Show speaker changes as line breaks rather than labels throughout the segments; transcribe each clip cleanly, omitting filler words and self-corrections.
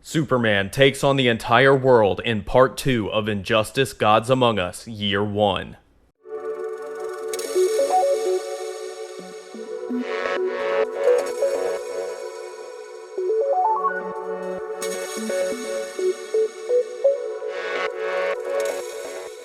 Superman takes on the entire world in Part 2 of Injustice: Gods Among Us, Year 1.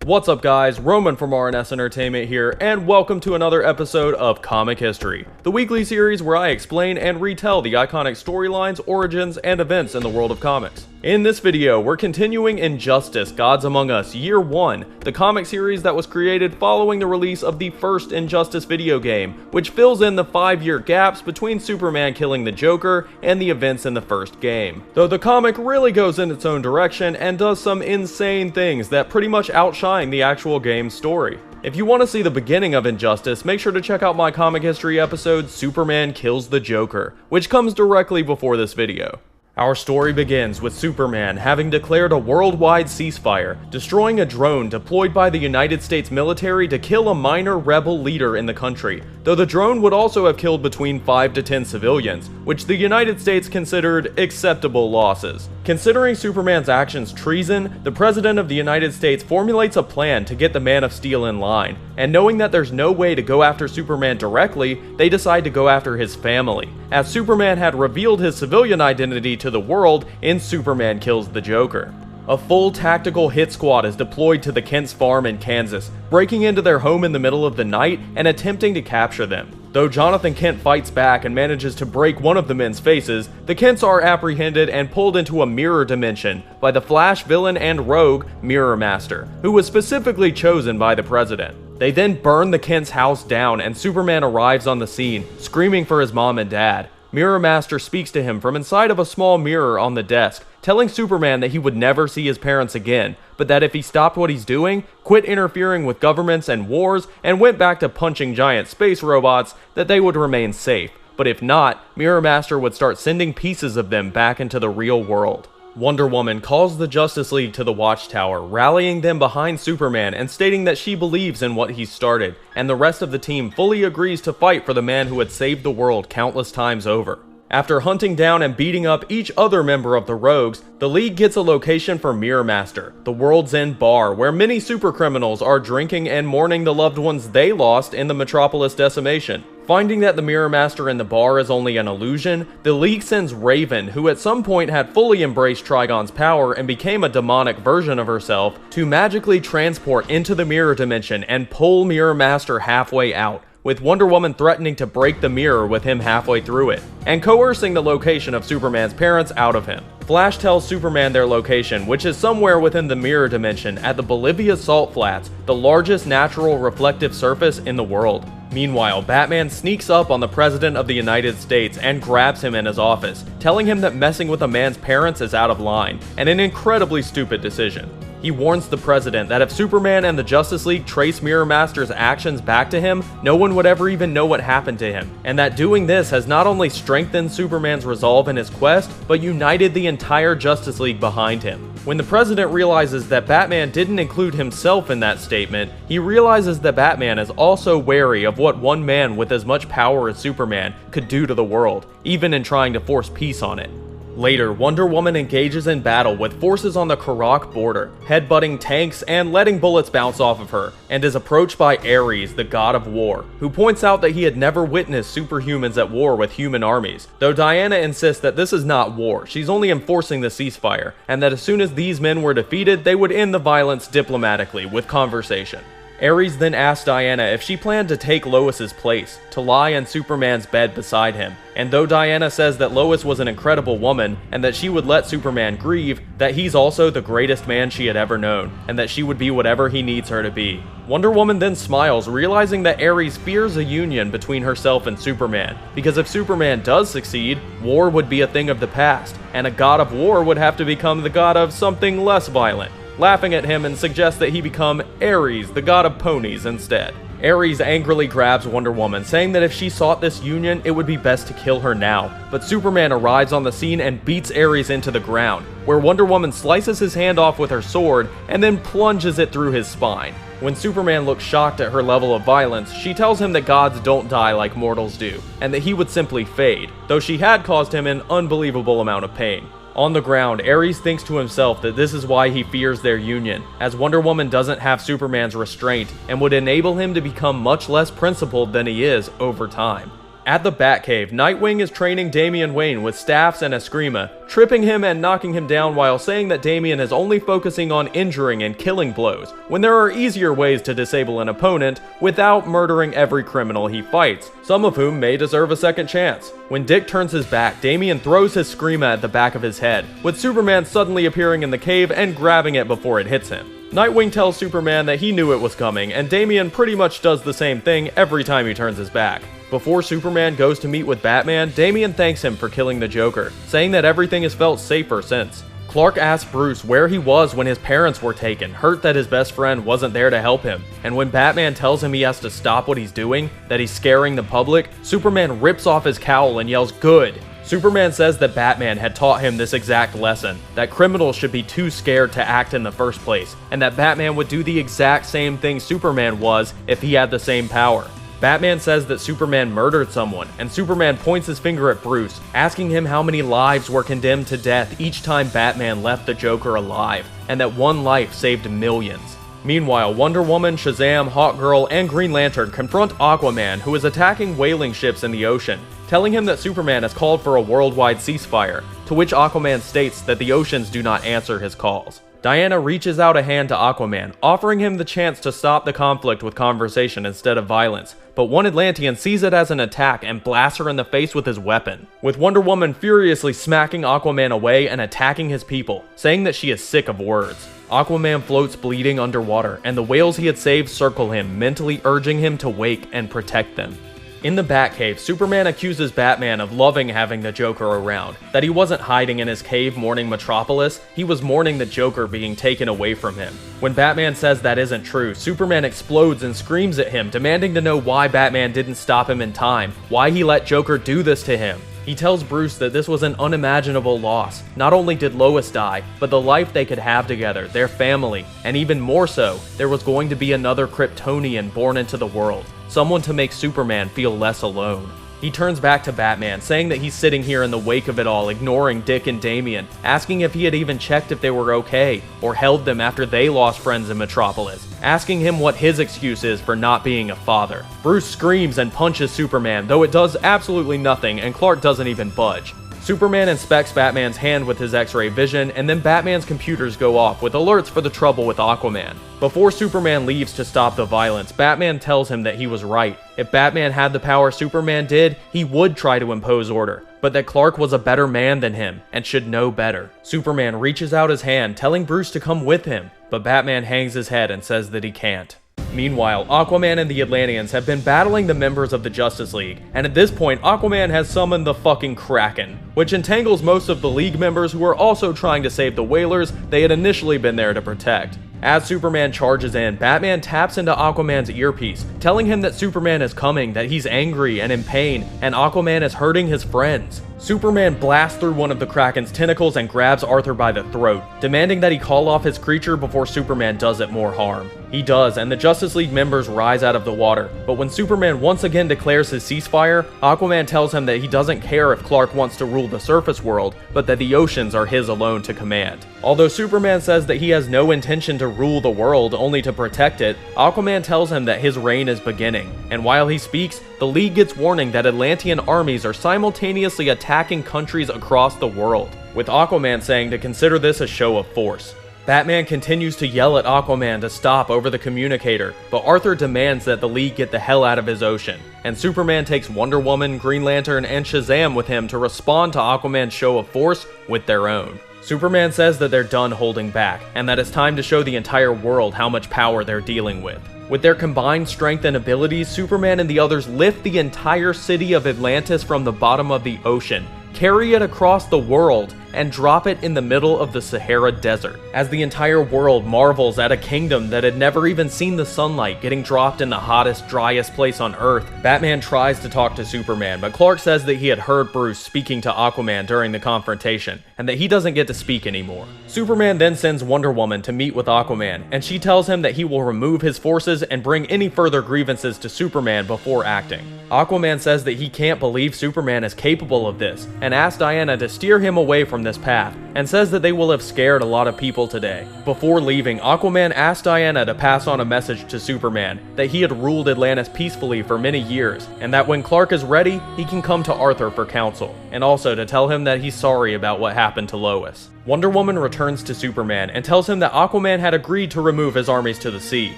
What's up guys, Roman from R&S Entertainment here, and welcome to another episode of Comic History, the weekly series where I explain and retell the iconic storylines, origins, and events in the world of comics. In this video, we're continuing Injustice: Gods Among Us Year 1, the comic series that was created following the release of the first Injustice video game, which fills in the 5-year gaps between Superman killing the Joker and the events in the first game. Though the comic really goes in its own direction and does some insane things that pretty much outshine the actual game's story. If you want to see the beginning of Injustice, make sure to check out my comic history episode, Superman Kills the Joker, which comes directly before this video. Our story begins with Superman having declared a worldwide ceasefire, destroying a drone deployed by the United States military to kill a minor rebel leader in the country, though the drone would also have killed between 5 to 10 civilians, which the United States considered acceptable losses. Considering Superman's actions treason, the President of the United States formulates a plan to get the Man of Steel in line, and knowing that there's no way to go after Superman directly, they decide to go after his family, as Superman had revealed his civilian identity to the world in Superman Kills the Joker. A full tactical hit squad is deployed to the Kent's farm in Kansas, breaking into their home in the middle of the night and attempting to capture them. Though Jonathan Kent fights back and manages to break one of the men's faces, the Kents are apprehended and pulled into a mirror dimension by the Flash villain and rogue Mirror Master, who was specifically chosen by the President. They then burn the Kent's house down and Superman arrives on the scene, screaming for his mom and dad. Mirror Master speaks to him from inside of a small mirror on the desk, telling Superman that he would never see his parents again, but that if he stopped what he's doing, quit interfering with governments and wars, and went back to punching giant space robots, that they would remain safe. But if not, Mirror Master would start sending pieces of them back into the real world. Wonder Woman calls the Justice League to the Watchtower, rallying them behind Superman and stating that she believes in what he started, and the rest of the team fully agrees to fight for the man who had saved the world countless times over. After hunting down and beating up each other member of the Rogues, the League gets a location for Mirror Master, the World's End bar, where many supercriminals are drinking and mourning the loved ones they lost in the Metropolis decimation. Finding that the Mirror Master in the bar is only an illusion, the League sends Raven, who at some point had fully embraced Trigon's power and became a demonic version of herself, to magically transport into the mirror dimension and pull Mirror Master halfway out, with Wonder Woman threatening to break the mirror with him halfway through it, and coercing the location of Superman's parents out of him. Flash tells Superman their location, which is somewhere within the mirror dimension at the Bolivia Salt Flats, the largest natural reflective surface in the world. Meanwhile, Batman sneaks up on the President of the United States and grabs him in his office, telling him that messing with a man's parents is out of line, and an incredibly stupid decision. He warns the President that if Superman and the Justice League trace Mirror Master's actions back to him, no one would ever even know what happened to him, and that doing this has not only strengthened Superman's resolve in his quest, but united the entire Justice League behind him. When the President realizes that Batman didn't include himself in that statement, he realizes that Batman is also wary of what one man with as much power as Superman could do to the world, even in trying to force peace on it. Later, Wonder Woman engages in battle with forces on the Karak border, headbutting tanks and letting bullets bounce off of her, and is approached by Ares, the god of war, who points out that he had never witnessed superhumans at war with human armies, though Diana insists that this is not war, she's only enforcing the ceasefire, and that as soon as these men were defeated, they would end the violence diplomatically with conversation. Ares then asks Diana if she planned to take Lois's place, to lie in Superman's bed beside him, and though Diana says that Lois was an incredible woman, and that she would let Superman grieve, that he's also the greatest man she had ever known, and that she would be whatever he needs her to be. Wonder Woman then smiles, realizing that Ares fears a union between herself and Superman, because if Superman does succeed, war would be a thing of the past, and a god of war would have to become the god of something less violent, laughing at him and suggests that he become Ares, the god of ponies, instead. Ares angrily grabs Wonder Woman, saying that if she sought this union, it would be best to kill her now, but Superman arrives on the scene and beats Ares into the ground, where Wonder Woman slices his hand off with her sword and then plunges it through his spine. When Superman looks shocked at her level of violence, she tells him that gods don't die like mortals do, and that he would simply fade, though she had caused him an unbelievable amount of pain. On the ground, Ares thinks to himself that this is why he fears their union, as Wonder Woman doesn't have Superman's restraint and would enable him to become much less principled than he is over time. At the Batcave, Nightwing is training Damian Wayne with staffs and Eskrima, tripping him and knocking him down while saying that Damian is only focusing on injuring and killing blows, when there are easier ways to disable an opponent without murdering every criminal he fights, some of whom may deserve a second chance. When Dick turns his back, Damian throws his Eskrima at the back of his head, with Superman suddenly appearing in the cave and grabbing it before it hits him. Nightwing tells Superman that he knew it was coming, and Damian pretty much does the same thing every time he turns his back. Before Superman goes to meet with Batman, Damian thanks him for killing the Joker, saying that everything has felt safer since. Clark asks Bruce where he was when his parents were taken, hurt that his best friend wasn't there to help him, and when Batman tells him he has to stop what he's doing, that he's scaring the public, Superman rips off his cowl and yells, "Good!" Superman says that Batman had taught him this exact lesson, that criminals should be too scared to act in the first place, and that Batman would do the exact same thing Superman was if he had the same power. Batman says that Superman murdered someone, and Superman points his finger at Bruce, asking him how many lives were condemned to death each time Batman left the Joker alive, and that one life saved millions. Meanwhile, Wonder Woman, Shazam, Hawkgirl, and Green Lantern confront Aquaman, who is attacking whaling ships in the ocean, telling him that Superman has called for a worldwide ceasefire, to which Aquaman states that the oceans do not answer his calls. Diana reaches out a hand to Aquaman, offering him the chance to stop the conflict with conversation instead of violence, but one Atlantean sees it as an attack and blasts her in the face with his weapon, with Wonder Woman furiously smacking Aquaman away and attacking his people, saying that she is sick of words. Aquaman floats bleeding underwater, and the whales he had saved circle him, mentally urging him to wake and protect them. In the Batcave, Superman accuses Batman of loving having the Joker around, that he wasn't hiding in his cave mourning Metropolis, he was mourning the Joker being taken away from him. When Batman says that isn't true, Superman explodes and screams at him, demanding to know why Batman didn't stop him in time, why he let Joker do this to him. He tells Bruce that this was an unimaginable loss. Not only did Lois die, but the life they could have together, their family, and even more so, there was going to be another Kryptonian born into the world, someone to make Superman feel less alone. He turns back to Batman, saying that he's sitting here in the wake of it all, ignoring Dick and Damian, asking if he had even checked if they were okay, or held them after they lost friends in Metropolis, asking him what his excuse is for not being a father. Bruce screams and punches Superman, though it does absolutely nothing, and Clark doesn't even budge. Superman inspects Batman's hand with his X-ray vision, and then Batman's computers go off with alerts for the trouble with Aquaman. Before Superman leaves to stop the violence, Batman tells him that he was right. If Batman had the power Superman did, he would try to impose order, but that Clark was a better man than him, and should know better. Superman reaches out his hand, telling Bruce to come with him, but Batman hangs his head and says that he can't. Meanwhile, Aquaman and the Atlanteans have been battling the members of the Justice League, and at this point, Aquaman has summoned the fucking Kraken, which entangles most of the League members who are also trying to save the whalers they had initially been there to protect. As Superman charges in, Batman taps into Aquaman's earpiece, telling him that Superman is coming, that he's angry and in pain, and Aquaman is hurting his friends. Superman blasts through one of the Kraken's tentacles and grabs Arthur by the throat, demanding that he call off his creature before Superman does it more harm. He does, and the Justice League members rise out of the water, but when Superman once again declares his ceasefire, Aquaman tells him that he doesn't care if Clark wants to rule the surface world, but that the oceans are his alone to command. Although Superman says that he has no intention to rule the world, only to protect it, Aquaman tells him that his reign is beginning, and while he speaks, the League gets warning that Atlantean armies are simultaneously attacking countries across the world, with Aquaman saying to consider this a show of force. Batman continues to yell at Aquaman to stop over the communicator, but Arthur demands that the League get the hell out of his ocean, and Superman takes Wonder Woman, Green Lantern, and Shazam with him to respond to Aquaman's show of force with their own. Superman says that they're done holding back, and that it's time to show the entire world how much power they're dealing with. With their combined strength and abilities, Superman and the others lift the entire city of Atlantis from the bottom of the ocean, carry it across the world, and drop it in the middle of the Sahara Desert. As the entire world marvels at a kingdom that had never even seen the sunlight getting dropped in the hottest, driest place on Earth, Batman tries to talk to Superman, but Clark says that he had heard Bruce speaking to Aquaman during the confrontation, and that he doesn't get to speak anymore. Superman then sends Wonder Woman to meet with Aquaman, and she tells him that he will remove his forces and bring any further grievances to Superman before acting. Aquaman says that he can't believe Superman is capable of this, and asks Diana to steer him away from this path, and says that they will have scared a lot of people today. Before leaving, Aquaman asks Diana to pass on a message to Superman that he had ruled Atlantis peacefully for many years, and that when Clark is ready, he can come to Arthur for counsel, and also to tell him that he's sorry about what happened to Lois. Wonder Woman returns to Superman and tells him that Aquaman had agreed to remove his armies to the sea,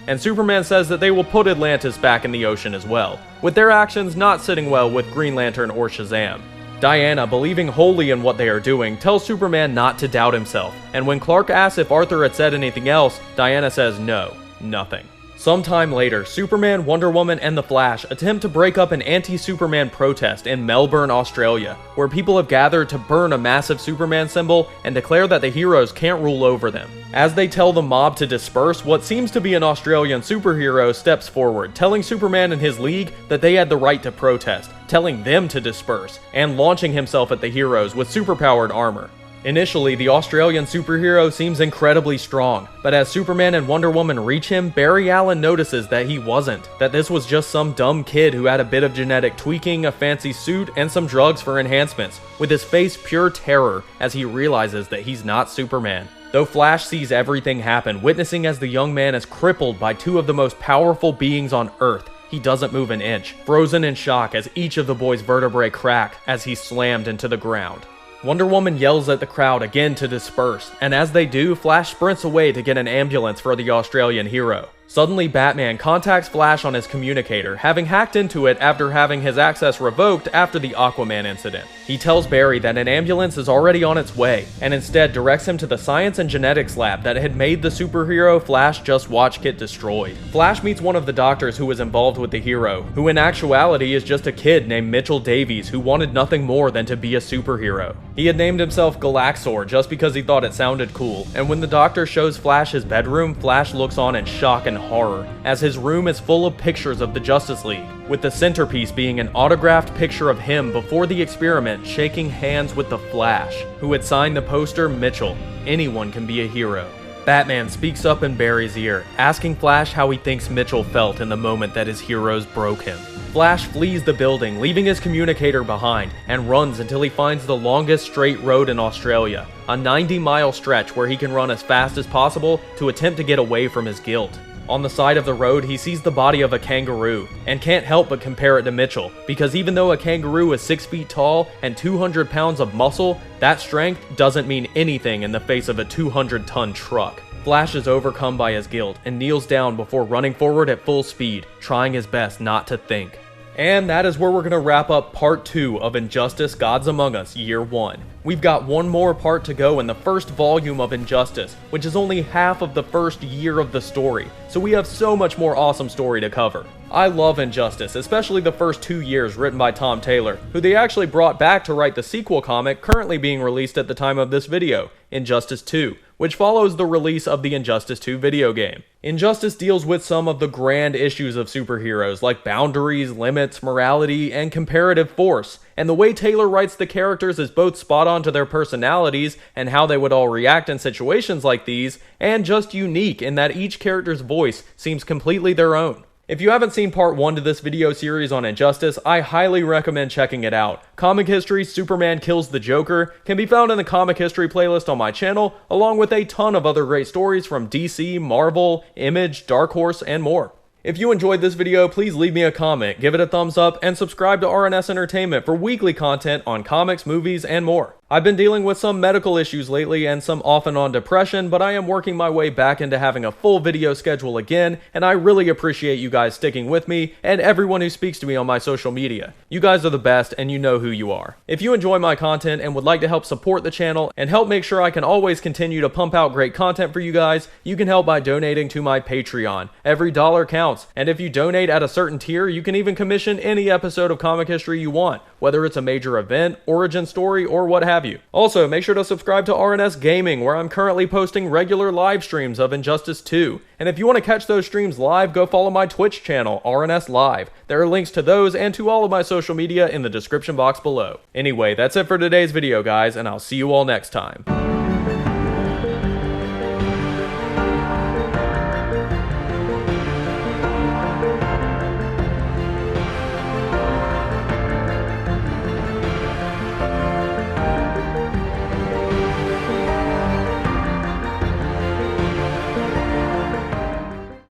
and Superman says that they will put Atlantis back in the ocean as well, with their actions not sitting well with Green Lantern or Shazam. Diana, believing wholly in what they are doing, tells Superman not to doubt himself, and when Clark asks if Arthur had said anything else, Diana says no, nothing. Sometime later, Superman, Wonder Woman, and the Flash attempt to break up an anti-Superman protest in Melbourne, Australia, where people have gathered to burn a massive Superman symbol and declare that the heroes can't rule over them. As they tell the mob to disperse, what seems to be an Australian superhero steps forward, telling Superman and his league that they had the right to protest, telling them to disperse, and launching himself at the heroes with superpowered armor. Initially, the Australian superhero seems incredibly strong, but as Superman and Wonder Woman reach him, Barry Allen notices that he wasn't, that this was just some dumb kid who had a bit of genetic tweaking, a fancy suit, and some drugs for enhancements, with his face pure terror as he realizes that he's not Superman. Though Flash sees everything happen, witnessing as the young man is crippled by two of the most powerful beings on Earth, he doesn't move an inch, frozen in shock as each of the boy's vertebrae crack as he's slammed into the ground. Wonder Woman yells at the crowd again to disperse, and as they do, Flash sprints away to get an ambulance for the Australian hero. Suddenly, Batman contacts Flash on his communicator, having hacked into it after having his access revoked after the Aquaman incident. He tells Barry that an ambulance is already on its way, and instead directs him to the science and genetics lab that had made the superhero Flash just watched get destroyed. Flash meets one of the doctors who was involved with the hero, who in actuality is just a kid named Mitchell Davies who wanted nothing more than to be a superhero. He had named himself Galaxor just because he thought it sounded cool, and when the doctor shows Flash his bedroom, Flash looks on in shock and horror, as his room is full of pictures of the Justice League, with the centerpiece being an autographed picture of him before the experiment shaking hands with the Flash, who had signed the poster Mitchell, anyone can be a hero. Batman speaks up in Barry's ear, asking Flash how he thinks Mitchell felt in the moment that his heroes broke him. Flash flees the building, leaving his communicator behind, and runs until he finds the longest straight road in Australia, a 90-mile stretch where he can run as fast as possible to attempt to get away from his guilt. On the side of the road, he sees the body of a kangaroo, and can't help but compare it to Mitchell, because even though a kangaroo is 6 feet tall and 200 pounds of muscle, that strength doesn't mean anything in the face of a 200-ton truck. Flash is overcome by his guilt and kneels down before running forward at full speed, trying his best not to think. And that is where we're going to wrap up part 2 of Injustice Gods Among Us Year 1. We've got one more part to go in the first volume of Injustice, which is only half of the first year of the story, so we have so much more awesome story to cover. I love Injustice, especially the first 2 years written by Tom Taylor, who they actually brought back to write the sequel comic currently being released at the time of this video, Injustice 2, which follows the release of the Injustice 2 video game. Injustice deals with some of the grand issues of superheroes, like boundaries, limits, morality, and comparative force, and the way Taylor writes the characters is both spot on to their personalities and how they would all react in situations like these, and just unique in that each character's voice seems completely their own. If you haven't seen part 1 to this video series on Injustice, I highly recommend checking it out. Comic History Superman Kills the Joker can be found in the Comic History playlist on my channel, along with a ton of other great stories from DC, Marvel, Image, Dark Horse, and more. If you enjoyed this video, please leave me a comment, give it a thumbs up, and subscribe to RNS Entertainment for weekly content on comics, movies, and more. I've been dealing with some medical issues lately and some off and on depression, but I am working my way back into having a full video schedule again, and I really appreciate you guys sticking with me and everyone who speaks to me on my social media. You guys are the best and you know who you are. If you enjoy my content and would like to help support the channel and help make sure I can always continue to pump out great content for you guys, you can help by donating to my Patreon. Every dollar counts, and if you donate at a certain tier, you can even commission any episode of Comic History you want, whether it's a major event, origin story, or what have have you. Also, make sure to subscribe to RNS Gaming, where I'm currently posting regular live streams of Injustice 2. And if you want to catch those streams live, go follow my Twitch channel, RNS Live. There are links to those and to all of my social media in the description box below. Anyway, that's it for today's video, guys, and I'll see you all next time.